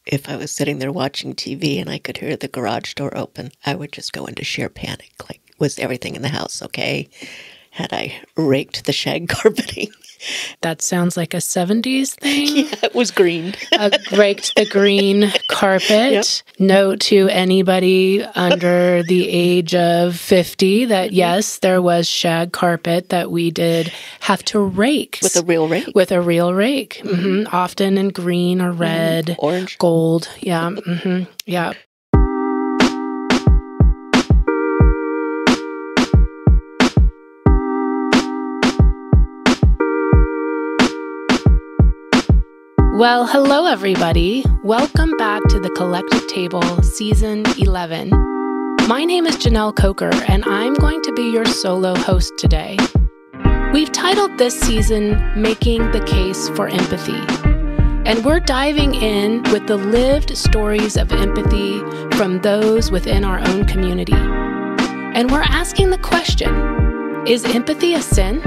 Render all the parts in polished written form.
if I was sitting there watching TV and I could hear the garage door open, I would just go into sheer panic. Like, was everything in the house okay? Had I raked the shag carpeting? That sounds like a 70s thing. Yeah, it was green. Raked the green carpet. Yep. Note to anybody under the age of 50 that, yes, there was shag carpet that we did have to rake. With a real rake. With a real rake. Mm-hmm. Often in green or red. Orange. Gold. Yeah. Mm-hmm. Yeah. Well, hello, everybody. Welcome back to the Collective Table, Season 11. My name is Jenell Coker, and I'm going to be your solo host today. We've titled this season, Making the Case for Empathy. And we're diving in with the lived stories of empathy from those within our own community. And we're asking the question, is empathy a sin?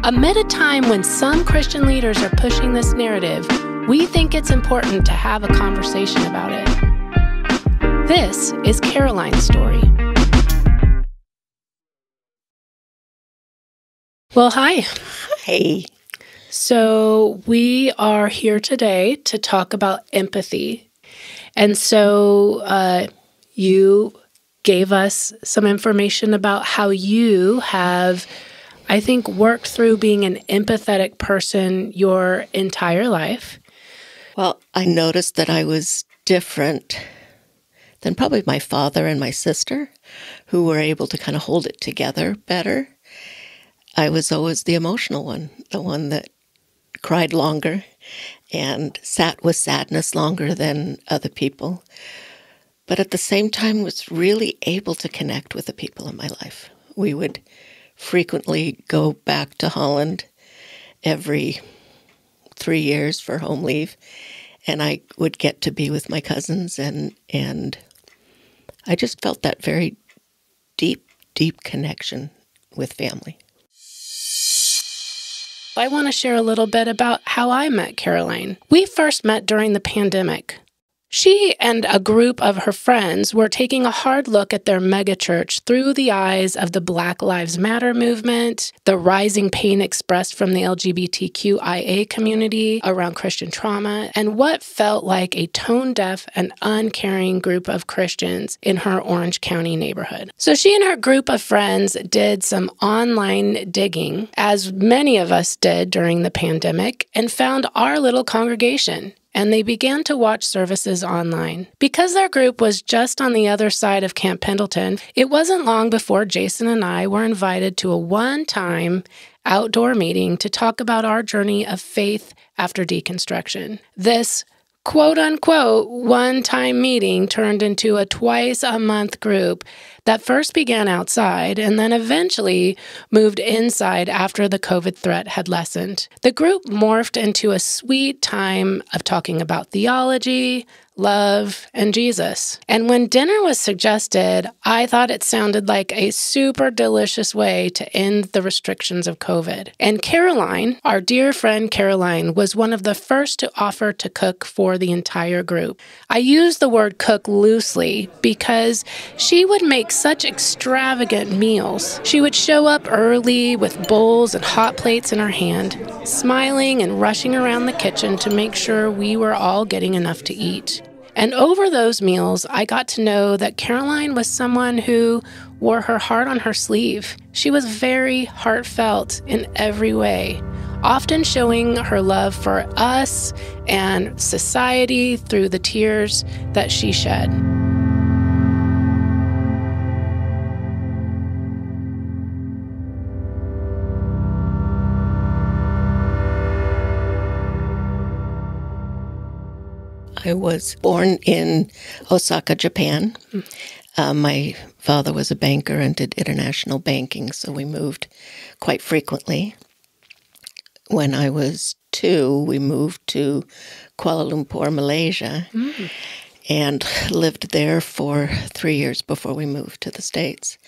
Amid a time when some Christian leaders are pushing this narrative, we think it's important to have a conversation about it. This is Caroline's story. Well, hi. Hi. So we are here today to talk about empathy. And so you gave us some information about how you have, I think, worked through being an empathetic person your entire life. Well, I noticed that I was different than probably my father and my sister, who were able to kind of hold it together better. I was always the emotional one, the one that cried longer and sat with sadness longer than other people, but at the same time was really able to connect with the people in my life. We would frequently go back to Holland every 3 years for home leave, and I would get to be with my cousins, and I just felt that very deep, deep connection with family. I want to share a little bit about how I met Caroline. We first met during the pandemic. She and a group of her friends were taking a hard look at their megachurch through the eyes of the Black Lives Matter movement, the rising pain expressed from the LGBTQIA community around Christian trauma, and what felt like a tone-deaf and uncaring group of Christians in her Orange County neighborhood. So she and her group of friends did some online digging, as many of us did during the pandemic, and found our little congregation. And they began to watch services online. Because their group was just on the other side of Camp Pendleton, it wasn't long before Jason and I were invited to a one-time outdoor meeting to talk about our journey of faith after deconstruction. This quote-unquote one-time meeting turned into a twice-a-month group that first began outside and then eventually moved inside after the COVID threat had lessened. The group morphed into a sweet time of talking about theology, love, and Jesus. And when dinner was suggested, I thought it sounded like a super delicious way to end the restrictions of COVID. And Caroline, our dear friend Caroline, was one of the first to offer to cook for the entire group. I use the word cook loosely because she would make such extravagant meals. She would show up early with bowls and hot plates in her hand, smiling and rushing around the kitchen to make sure we were all getting enough to eat. And over those meals, I got to know that Caroline was someone who wore her heart on her sleeve. She was very heartfelt in every way, often showing her love for us and society through the tears that she shed. I was born in Osaka, Japan. My father was a banker and did international banking, so we moved quite frequently. When I was 2, we moved to Kuala Lumpur, Malaysia, and lived there for 3 years before we moved to the States.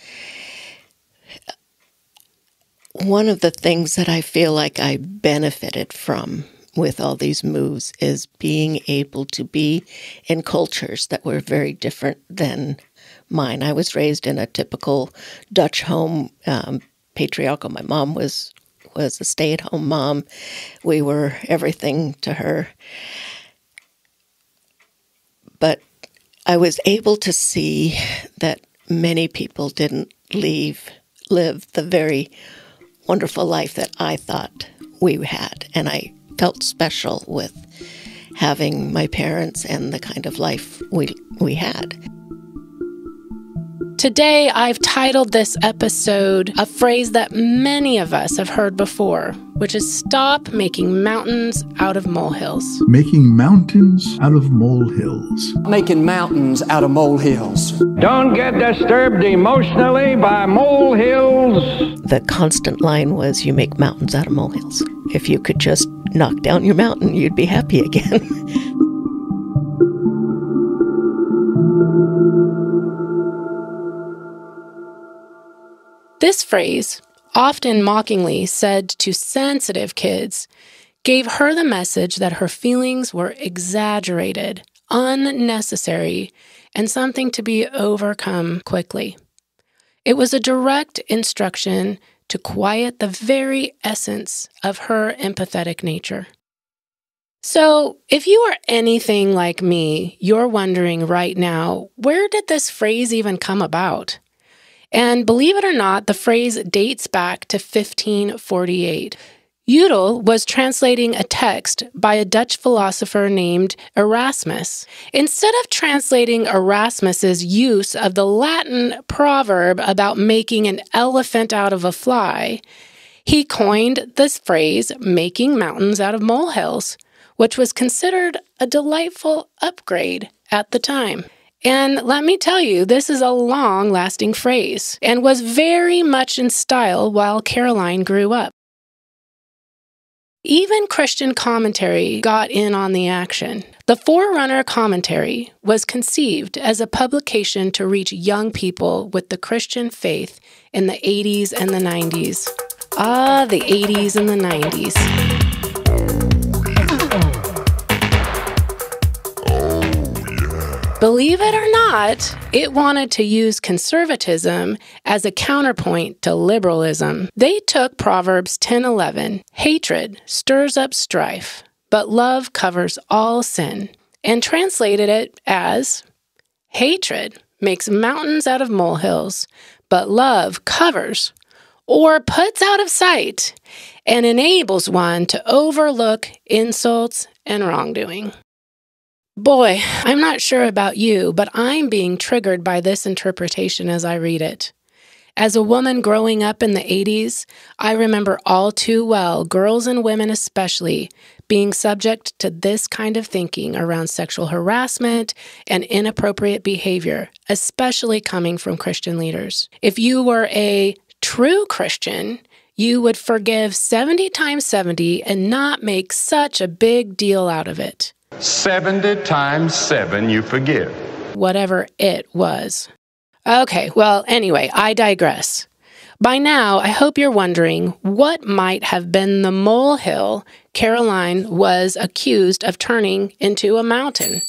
One of the things that I feel like I benefited from with all these moves is being able to be in cultures that were very different than mine. I was raised in a typical Dutch home, patriarchal. My mom was a stay-at-home mom. We were everything to her. But I was able to see that many people didn't live the very wonderful life that I thought we had. And I felt special with having my parents and the kind of life we had. Today, I've titled this episode a phrase that many of us have heard before, which is stop making mountains out of molehills. Making mountains out of molehills. Making mountains out of molehills. Don't get disturbed emotionally by molehills. The constant line was, you make mountains out of molehills. If you could just knock down your mountain, you'd be happy again. This phrase, often mockingly said to sensitive kids, gave her the message that her feelings were exaggerated, unnecessary, and something to be overcome quickly. It was a direct instruction to quiet the very essence of her empathetic nature. So, if you are anything like me, you're wondering right now, where did this phrase even come about? And believe it or not, the phrase dates back to 1548. Udal was translating a text by a Dutch philosopher named Erasmus. Instead of translating Erasmus's use of the Latin proverb about making an elephant out of a fly, he coined this phrase, making mountains out of molehills, which was considered a delightful upgrade at the time. And let me tell you, this is a long-lasting phrase and was very much in style while Caroline grew up. Even Christian commentary got in on the action. The Forerunner commentary was conceived as a publication to reach young people with the Christian faith in the 80s and the 90s. Ah, the 80s and the 90s. Believe it or not, it wanted to use conservatism as a counterpoint to liberalism. They took Proverbs 10:11, hatred stirs up strife, but love covers all sin, and translated it as, hatred makes mountains out of molehills, but love covers or puts out of sight and enables one to overlook insults and wrongdoing. Boy, I'm not sure about you, but I'm being triggered by this interpretation as I read it. As a woman growing up in the 80s, I remember all too well, girls and women especially, being subject to this kind of thinking around sexual harassment and inappropriate behavior, especially coming from Christian leaders. If you were a true Christian, you would forgive 70 times 70 and not make such a big deal out of it. 70 times 7 you forgive. Whatever it was. Okay, well, anyway, I digress. By now, I hope you're wondering what might have been the molehill Caroline was accused of turning into a mountain.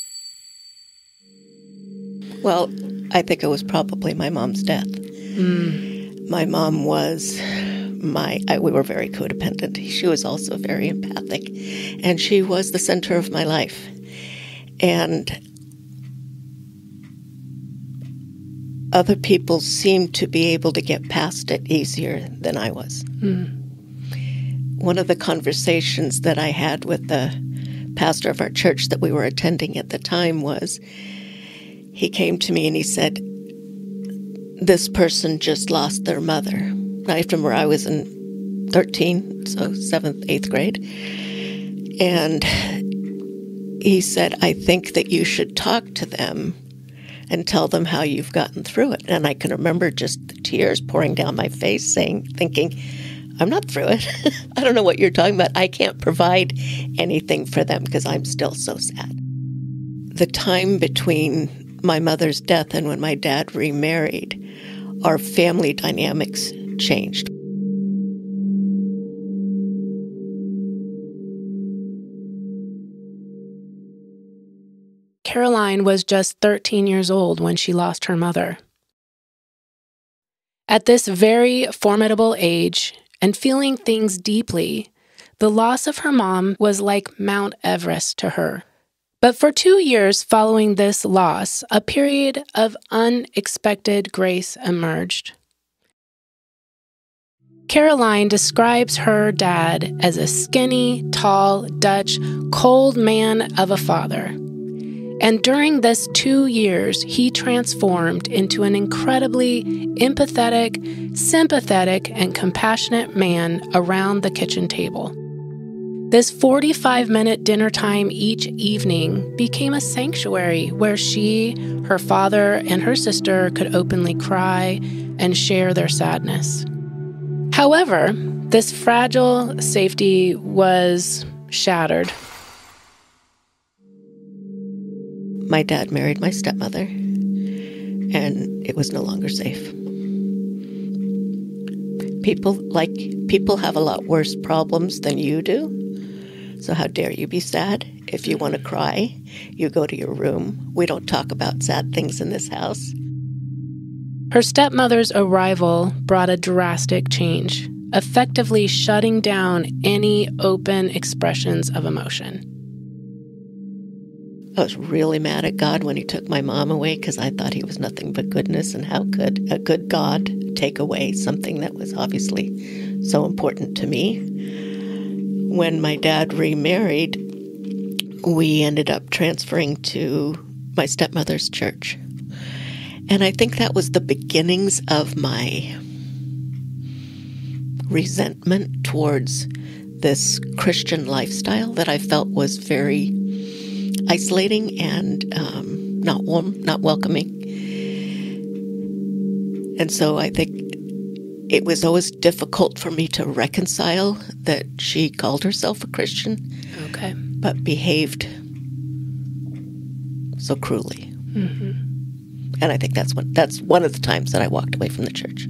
Well, I think it was probably my mom's death. My mom was we were very codependent. She was also very empathic, and she was the center of my life. And other people seemed to be able to get past it easier than I was. One of the conversations that I had with the pastor of our church that we were attending at the time was, he came to me and he said, this person just lost their mother. I remember I was in 13, so 7th, 8th grade. And he said, I think that you should talk to them and tell them how you've gotten through it. And I can remember just the tears pouring down my face, thinking, I'm not through it. I don't know what you're talking about. I can't provide anything for them because I'm still so sad. The time between my mother's death and when my dad remarried, our family dynamics changed. Caroline was just 13 years old when she lost her mother. At this very formidable age, and feeling things deeply, the loss of her mom was like Mount Everest to her. But for 2 years following this loss, a period of unexpected grace emerged. Caroline describes her dad as a skinny, tall, Dutch, cold man of a father. And during this 2 years, he transformed into an incredibly empathetic, sympathetic, and compassionate man around the kitchen table. This 45-minute dinner time each evening became a sanctuary where she, her father, and her sister could openly cry and share their sadness. However, this fragile safety was shattered. My dad married my stepmother, and it was no longer safe. People have a lot worse problems than you do. So how dare you be sad? If you want to cry, you go to your room. We don't talk about sad things in this house. Her stepmother's arrival brought a drastic change, effectively shutting down any open expressions of emotion. I was really mad at God when he took my mom away because I thought he was nothing but goodness, and how could a good God take away something that was obviously so important to me? When my dad remarried, we ended up transferring to my stepmother's church. And I think that was the beginnings of my resentment towards this Christian lifestyle that I felt was very isolating and not warm, not welcoming. And so I think it was always difficult for me to reconcile that she called herself a Christian, Okay, but behaved so cruelly. Mm-hmm. And I think that's one of the times that I walked away from the church.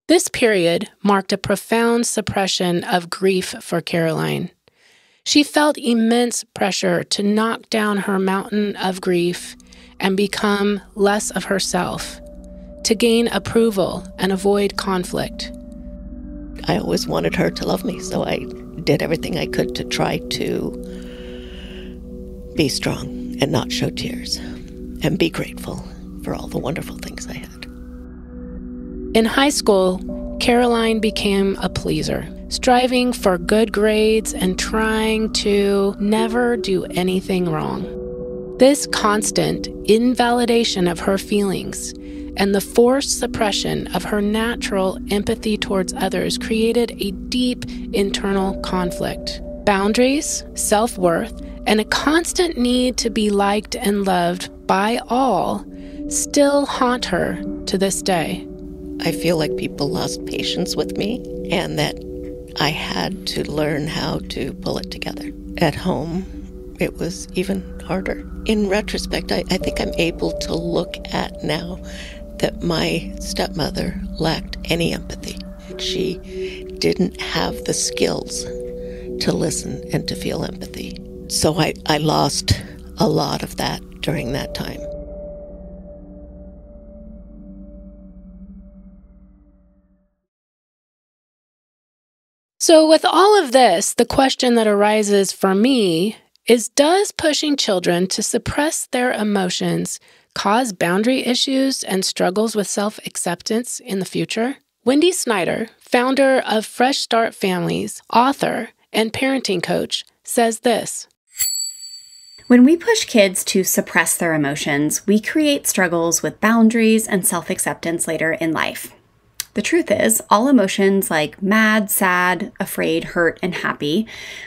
This period marked a profound suppression of grief for Caroline. She felt immense pressure to knock down her mountain of grief and become less of herself, to gain approval and avoid conflict. I always wanted her to love me, so I did everything I could to try to be strong and not show tears and be grateful for all the wonderful things I had. In high school, Caroline became a pleaser, striving for good grades and trying to never do anything wrong. This constant invalidation of her feelings and the forced suppression of her natural empathy towards others created a deep internal conflict. Boundaries, self-worth, and a constant need to be liked and loved by all still haunt her to this day. I feel like people lost patience with me and that I had to learn how to pull it together. At home, it was even harder. In retrospect, I think I'm able to look at now that my stepmother lacked any empathy. She didn't have the skills to listen and to feel empathy. So I lost a lot of that during that time. So with all of this, the question that arises for me is, does pushing children to suppress their emotions cause boundary issues and struggles with self-acceptance in the future? Wendy Snyder, founder of Fresh Start Families, author, and parenting coach, says this. When we push kids to suppress their emotions, we create struggles with boundaries and self-acceptance later in life. The truth is, all emotions like mad, sad, afraid, hurt, and happy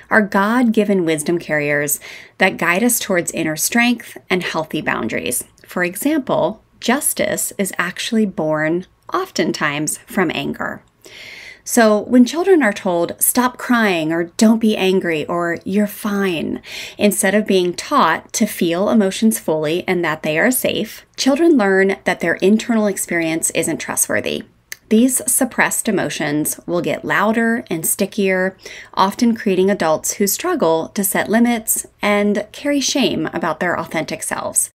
are God-given wisdom carriers that guide us towards inner strength and healthy boundaries. For example, justice is actually born, oftentimes, from anger. So when children are told, stop crying, or don't be angry, or you're fine, instead of being taught to feel emotions fully and that they are safe, children learn that their internal experience isn't trustworthy. These suppressed emotions will get louder and stickier, often creating adults who struggle to set limits and carry shame about their authentic selves.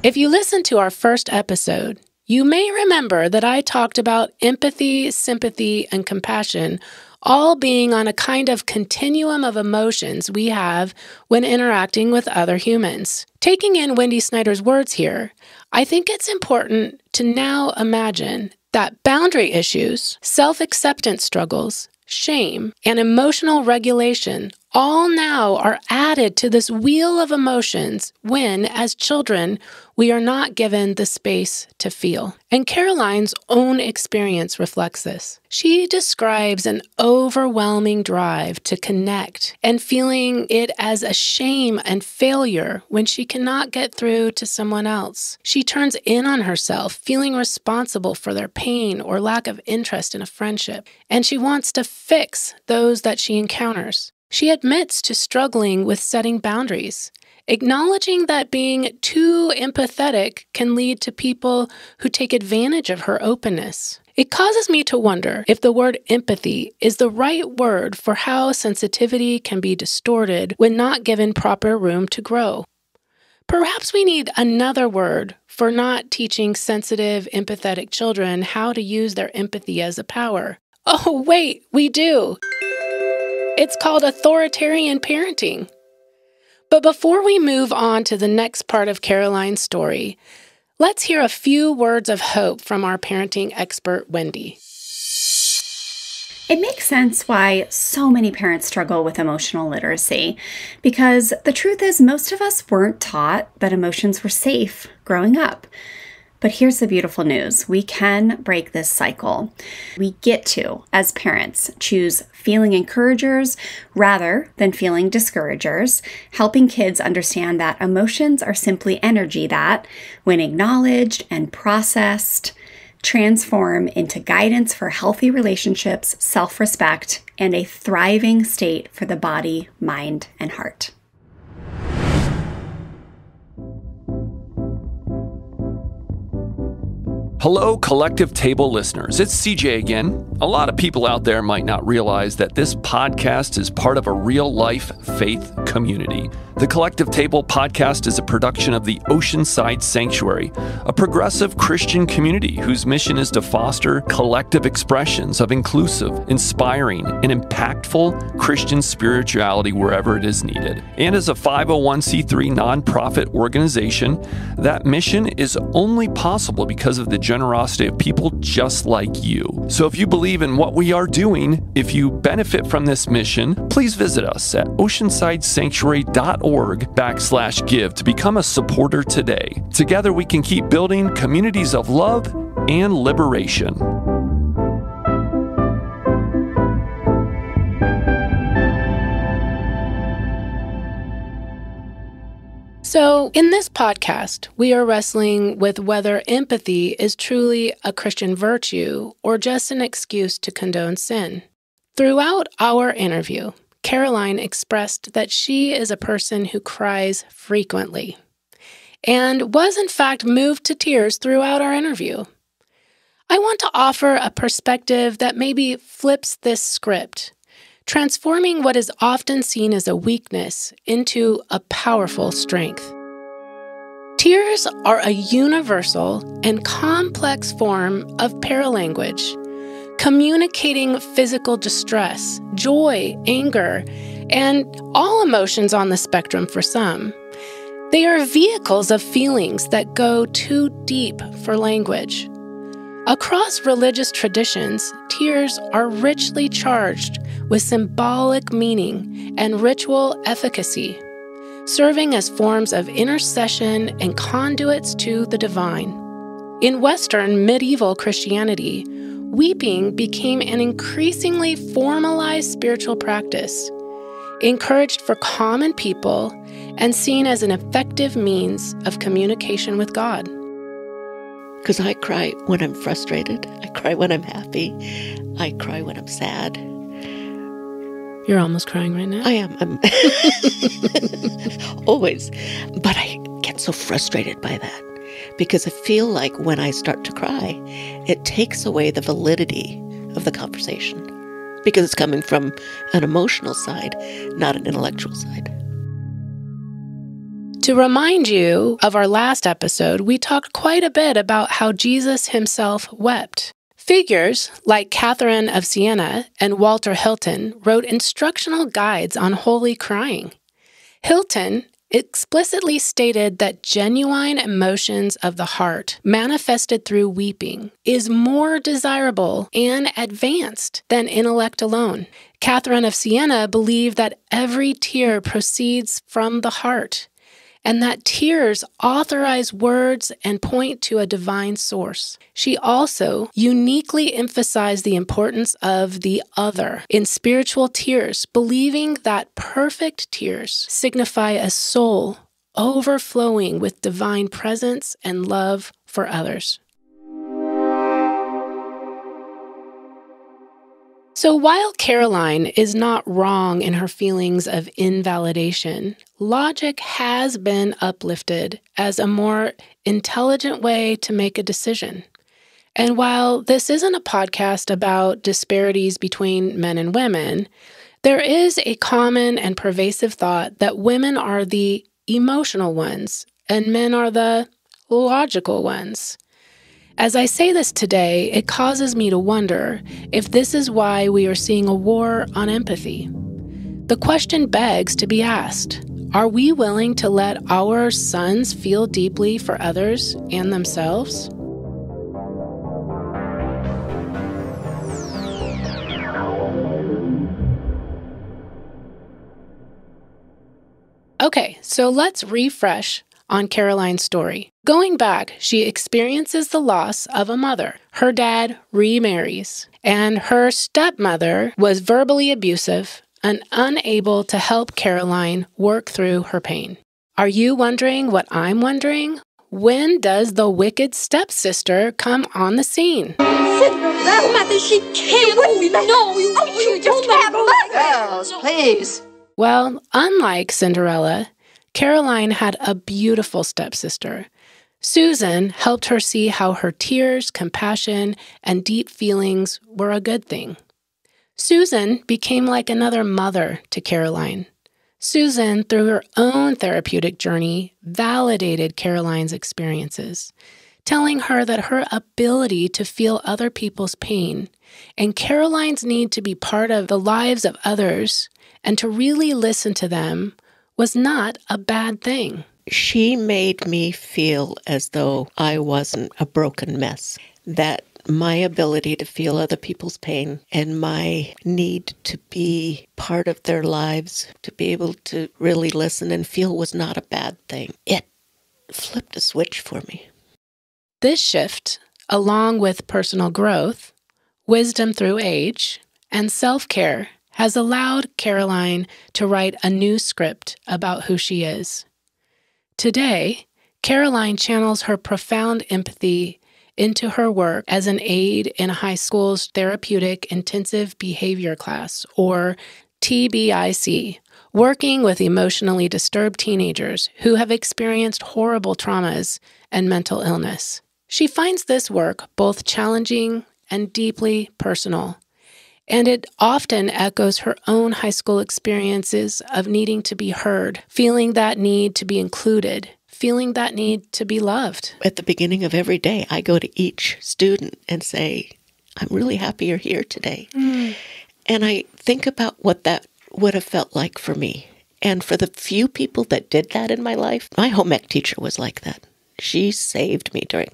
If you listened to our first episode, you may remember that I talked about empathy, sympathy, and compassion all being on a kind of continuum of emotions we have when interacting with other humans. Taking in Wendy Snyder's words here, I think it's important to now imagine that boundary issues, self-acceptance struggles, shame, and emotional regulation all now are added to this wheel of emotions when, as children, we are not given the space to feel. And Caroline's own experience reflects this. She describes an overwhelming drive to connect and feeling it as a shame and failure when she cannot get through to someone else. She turns in on herself, feeling responsible for their pain or lack of interest in a friendship, and she wants to fix those that she encounters. She admits to struggling with setting boundaries, acknowledging that being too empathetic can lead to people who take advantage of her openness. It causes me to wonder if the word empathy is the right word for how sensitivity can be distorted when not given proper room to grow. Perhaps we need another word for not teaching sensitive, empathetic children how to use their empathy as a power. Oh, wait, we do. It's called authoritarian parenting. But before we move on to the next part of Caroline's story, let's hear a few words of hope from our parenting expert, Wendy. It makes sense why so many parents struggle with emotional literacy, because the truth is most of us weren't taught that emotions were safe growing up. But here's the beautiful news. We can break this cycle. We get to, as parents, choose feeling encouragers rather than feeling discouragers, helping kids understand that emotions are simply energy that, when acknowledged and processed, transform into guidance for healthy relationships, self-respect, and a thriving state for the body, mind, and heart. Hello, Collective Table listeners. It's CJ again. A lot of people out there might not realize that this podcast is part of a real-life faith community. The Collective Table podcast is a production of the Oceanside Sanctuary, a progressive Christian community whose mission is to foster collective expressions of inclusive, inspiring, and impactful Christian spirituality wherever it is needed. And as a 501c3 nonprofit organization, that mission is only possible because of the generosity of people just like you. So if you believe in what we are doing, if you benefit from this mission, please visit us at oceansidesanctuary.org/give to become a supporter today. Together we can keep building communities of love and liberation. So, in this podcast, we are wrestling with whether empathy is truly a Christian virtue or just an excuse to condone sin. Throughout our interview, Caroline expressed that she is a person who cries frequently and was in fact moved to tears throughout our interview. I want to offer a perspective that maybe flips this script, transforming what is often seen as a weakness into a powerful strength. Tears are a universal and complex form of paralanguage, communicating physical distress, joy, anger, and all emotions on the spectrum for some. They are vehicles of feelings that go too deep for language. Across religious traditions, tears are richly charged with symbolic meaning and ritual efficacy, serving as forms of intercession and conduits to the divine. In Western medieval Christianity, weeping became an increasingly formalized spiritual practice, encouraged for common people and seen as an effective means of communication with God. Because I cry when I'm frustrated. I cry when I'm happy. I cry when I'm sad. You're almost crying right now? I am. I'm always. But I get so frustrated by that because I feel like when I start to cry, it takes away the validity of the conversation because it's coming from an emotional side, not an intellectual side. To remind you of our last episode, we talked quite a bit about how Jesus himself wept. Figures like Catherine of Siena and Walter Hilton wrote instructional guides on holy crying. Hilton explicitly stated that genuine emotions of the heart, manifested through weeping, is more desirable and advanced than intellect alone. Catherine of Siena believed that every tear proceeds from the heart, and that tears authorize words and point to a divine source. She also uniquely emphasized the importance of the other in spiritual tears, believing that perfect tears signify a soul overflowing with divine presence and love for others. So while Caroline is not wrong in her feelings of invalidation, logic has been uplifted as a more intelligent way to make a decision. And while this isn't a podcast about disparities between men and women, there is a common and pervasive thought that women are the emotional ones and men are the logical ones. As I say this today, it causes me to wonder if this is why we are seeing a war on empathy. The question begs to be asked, are we willing to let our sons feel deeply for others and themselves? Okay, so let's refresh on Caroline's story. Going back, she experiences the loss of a mother. Her dad remarries, and her stepmother was verbally abusive and unable to help Caroline work through her pain. Are you wondering what I'm wondering? When does the wicked stepsister come on the scene? Mother, she can't. No, you just can't. Girls, please. Well, unlike Cinderella, Caroline had a beautiful stepsister. Susan helped her see how her tears, compassion, and deep feelings were a good thing. Susan became like another mother to Caroline. Susan, through her own therapeutic journey, validated Caroline's experiences, telling her that her ability to feel other people's pain and Caroline's need to be part of the lives of others and to really listen to them was not a bad thing. She made me feel as though I wasn't a broken mess, that my ability to feel other people's pain and my need to be part of their lives, to be able to really listen and feel was not a bad thing. It flipped a switch for me. This shift, along with personal growth, wisdom through age, and self-care, has allowed Caroline to write a new script about who she is. Today, Caroline channels her profound empathy into her work as an aide in a high school's therapeutic intensive behavior class, or TBIC, working with emotionally disturbed teenagers who have experienced horrible traumas and mental illness. She finds this work both challenging and deeply personal, and it often echoes her own high school experiences of needing to be heard, feeling that need to be included, feeling that need to be loved. At the beginning of every day, I go to each student and say, I'm really happy you're here today. And I think about what that would have felt like for me. And for the few people that did that in my life, my home ec teacher was like that. She saved me during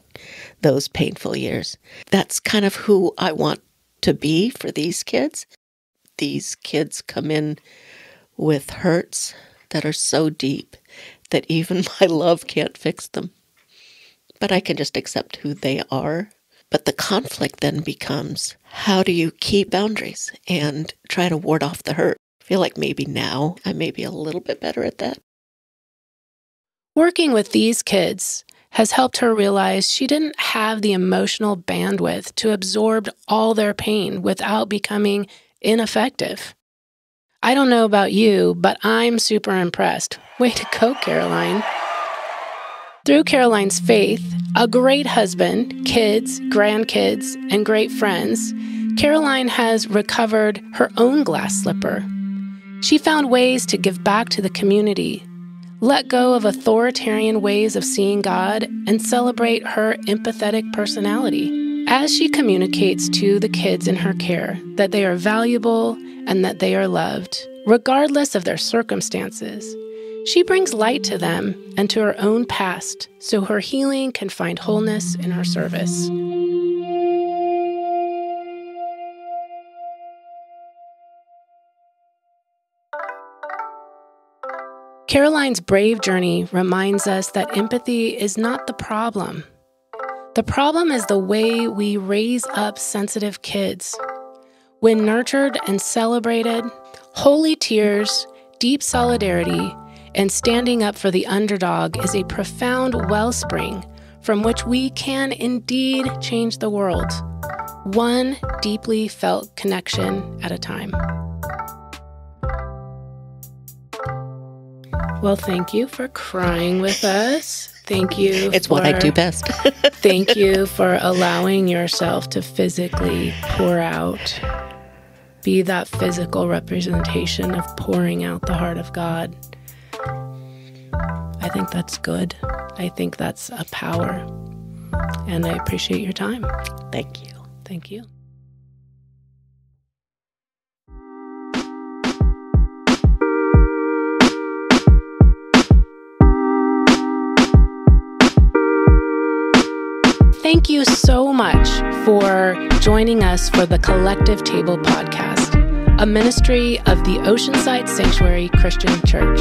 those painful years. That's kind of who I want to be for these kids. These kids come in with hurts that are so deep that even my love can't fix them. But I can just accept who they are. But the conflict then becomes, how do you keep boundaries and try to ward off the hurt? I feel like maybe now I may be a little bit better at that. Working with these kids has helped her realize she didn't have the emotional bandwidth to absorb all their pain without becoming ineffective. I don't know about you, but I'm super impressed. Way to go, Caroline. Through Caroline's faith, a great husband, kids, grandkids, and great friends, Caroline has recovered her own glass slipper. She found ways to give back to the community, let go of authoritarian ways of seeing God, and celebrate her empathetic personality as she communicates to the kids in her care that they are valuable and that they are loved, regardless of their circumstances. She brings light to them and to her own past so her healing can find wholeness in her service. Caroline's brave journey reminds us that empathy is not the problem. The problem is the way we raise up sensitive kids. When nurtured and celebrated, holy tears, deep solidarity, and standing up for the underdog is a profound wellspring from which we can indeed change the world, one deeply felt connection at a time. Well, thank you for crying with us. Thank you. It's what I do best. Thank you for allowing yourself to physically pour out, be that physical representation of pouring out the heart of God. I think that's good. I think that's a power. And I appreciate your time. Thank you. Thank you. Thank you so much for joining us for the Collective Table Podcast, a ministry of the Oceanside Sanctuary Christian Church.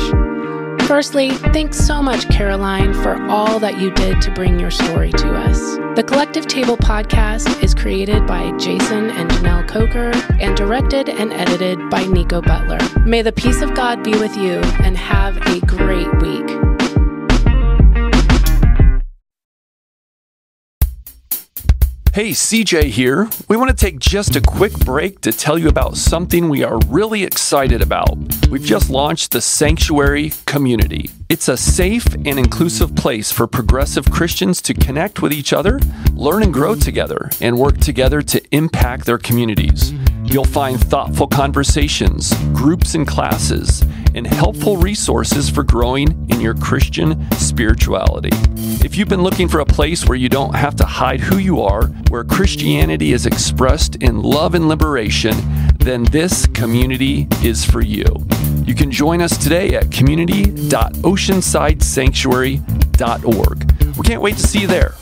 Firstly, thanks so much, Caroline, for all that you did to bring your story to us. The Collective Table Podcast is created by Jason and Jenell Coker and directed and edited by Nico Butler. May the peace of God be with you and have a great week. Hey, CJ here. We want to take just a quick break to tell you about something we are really excited about. We've just launched the Sanctuary Community. It's a safe and inclusive place for progressive Christians to connect with each other, learn and grow together, and work together to impact their communities. You'll find thoughtful conversations, groups and classes, and helpful resources for growing in your Christian spirituality. If you've been looking for a place where you don't have to hide who you are, where Christianity is expressed in love and liberation, then this community is for you. You can join us today at community.oceansidesanctuary.org. We can't wait to see you there.